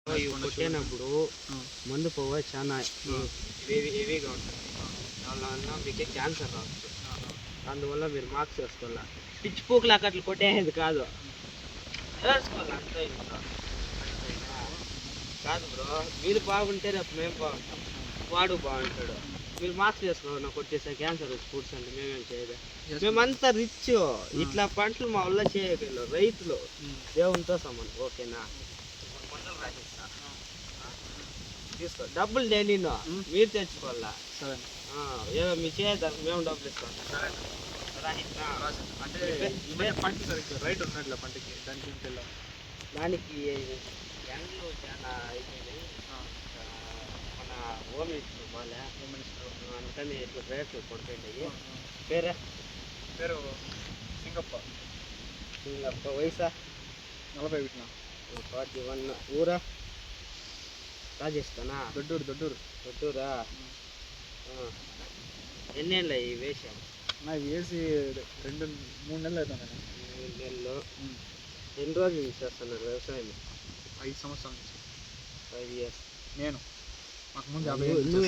కొట్టినప్పుడు మందు పువ్వు చాలా హెవీగా ఉంటుంది, దానివల్ల మీకు క్యాన్సర్ రావచ్చు. అందువల్ల మీరు మార్క్స్ వేసుకోవాలి. పిచ్చి పూకులు అక్కట్లు కొట్టేది కాదు, వేసుకోవాలి అంతే. ఇంకా కాదు బ్రో, మీరు బాగుంటే రేపు మేము బాగుంటాం, వాడు బాగుంటాడు. మీరు మార్క్స్ వేసుకోవాలి కొట్టేసే క్యాన్సర్ వచ్చి ఫుడ్స్ అంటే మేమేం చేయదు. మేమంతా రిచ్, ఇట్లా పంటలు మా వల్ల చేయగలరు రైతులు, దేవునితో సమానం. ఓకేనా? తీసుకో, డబ్బులు నేను మీరు తెచ్చుకోవాలా. ఏదో మీ చేయదానికి మేము డబ్బులు ఇస్తాం. దానికి ఎండలు చాలా అయిపోయినాయి. మన హోమ్ మినిస్టర్ బాగా అందుకని ఇట్లా రేట్లు పడిపోయినాయి. పేరు సింగప్ప. వయసా 40 పెట్టినా. 41. ఊరా రాజస్థానా? దొడ్డూరా. ఎన్నేళ్ళు అయ్యి వేసాము? నాకు వేసి 2-3 నెలలు అవుతుంది. 3 నెలలు. ఎన్ని రోజులు నుంచి చేస్తున్నారు వ్యవసాయం? 5 సంవత్సరాల నుంచి. 5 years. నేను మాకు ముందు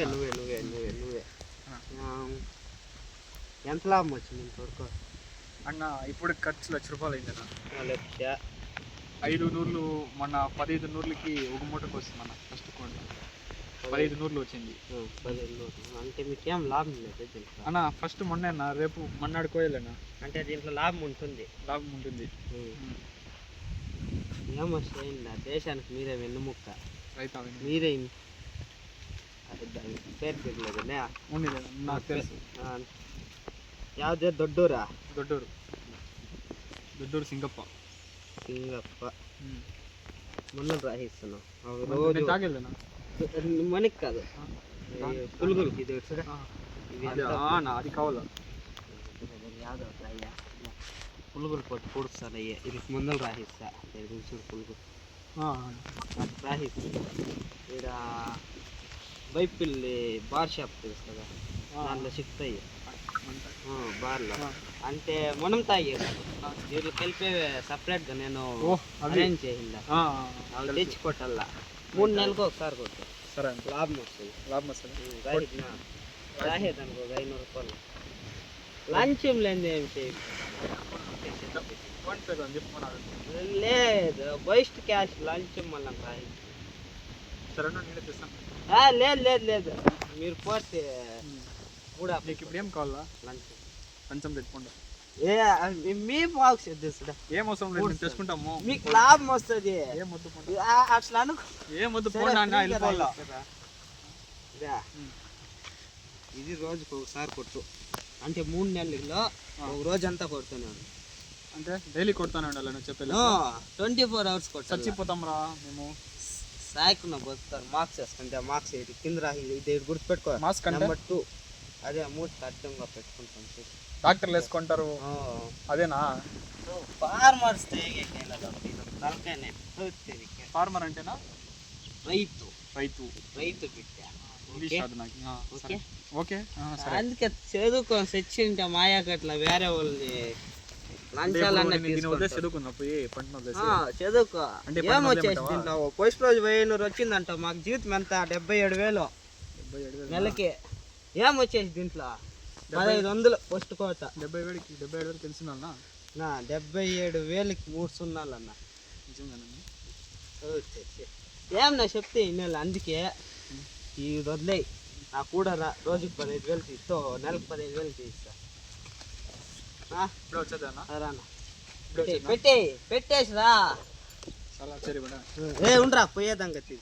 నువ్వే ఎంత లాభం వచ్చింది ఇంతవరకు అన్న? ఇప్పుడు ఖర్చు ₹1,00,000 అయిందన్న. 1,00,000. 5 నూర్లు మొన్న 15 నూర్లకి ఒక మూటకు వస్తుంది అన్న. ఫస్ట్ కొండ 15 నూర్లు వచ్చింది. 15 నూర్లు అంటే మీకేం లాభం లేదు దీంట్లో అన్న. ఫస్ట్ మొన్న అన్న, రేపు మొన్నాడు కోయాలన్న. అంటే దీంట్లో లాభం ఉంటుంది. ఏమొస్తాయిందా? దేశానికి మీరే వెన్నుముక్క, రైతా మీరే. పేరు తెలియదు నాకు తెలుసు. యావదే? దొడ్డూరు సింగప్ప. మొన్న రాయిస్తున్నాం తాగేదన్నా. మనకి కాదు, పులుగులకి. ఇది అది కావాలా? పులుగులు పట్టు పూడుస్తాను. ఇది ముందలు రాయిస్తా. పులుగు రాయిస్తా. ఇక్కడ బైపిల్లి బార్ షాప్ తెలుసు కదా, దాంట్లో సిక్తాయి బార్లో. అంటే మనం తాగేది దీంట్లో కలిపే సపరేట్గా నేను అరేంజ్ చేసిందా. అవి తెచ్చి కొట్టాల 3 నెలలకు ఒకసారి కొట్టు. సరే, లాభం వస్తుంది. రాహేది అనుకో ₹500. లంచం లేని ఏం చేయాలి? లేదు, బెస్ట్ క్యాష్. లంచం మళ్ళీ లేదు. మీరు పోతే కూడా మీకు ఇప్పుడు ఏం కావాలా? లంచం తెచ్చుకుంటా. మీ బాక్స్ తెచ్చుడా ఏం అవసరం లేదు, తెచ్చుకుంటాము. మీకు లాభం వస్తుంది. అట్లా అనుకో. ఇది రోజుకు ఒకసారి కొట్టు. అంటే 3 నెలల్లో ఒక రోజంతా కొడుతున్నాను. అంటే డైలీ కొడతానే ఉండాలి నువ్వు చెప్పేది. 24 hours కొట్టు. చచ్చిపోతాం రా మేము. సాయకున్న బతుకుతారు. మార్క్స్ వేసుకుంటే మార్క్స్ కింద రాయి. ఇది గుర్తుపెట్టుకో. మాస్క్ నెంబర్ 2 అదే మూడు అడ్డంగా పెట్టుకుంటాం. డాక్టర్లు వేసుకుంటారు అదేనా? ఫార్మర్స్ ఫార్మర్ అంటేనా? రైతు బిడ్డ. అందుకే చదువుకొని తెచ్చింటే మాయాకట్ల వేరే వాళ్ళని లంచాలన్నా చదువుకో. ఏమొచ్చేసి దీంట్లో పోస్ట్ రోజు 1000 వచ్చిందంట. మాకు జీవితం ఎంత? 77,000 నెలకి. ఏమొచ్చేసి దీంట్లో 1500 పోస్ట్ కోట. 77,000 తెలిసిన 77,000కి 3 సున్నాలన్నా. ఏమన్నా చెప్తే ఇన్నేళ్ళు. అందుకే ఈ వదిలే నా కూడా రోజుకి 15,000 తీస్తా, నెలకు 15,000 తీస్తా. పెట్టేసి రా. ఉండరా పోయేదంగతి.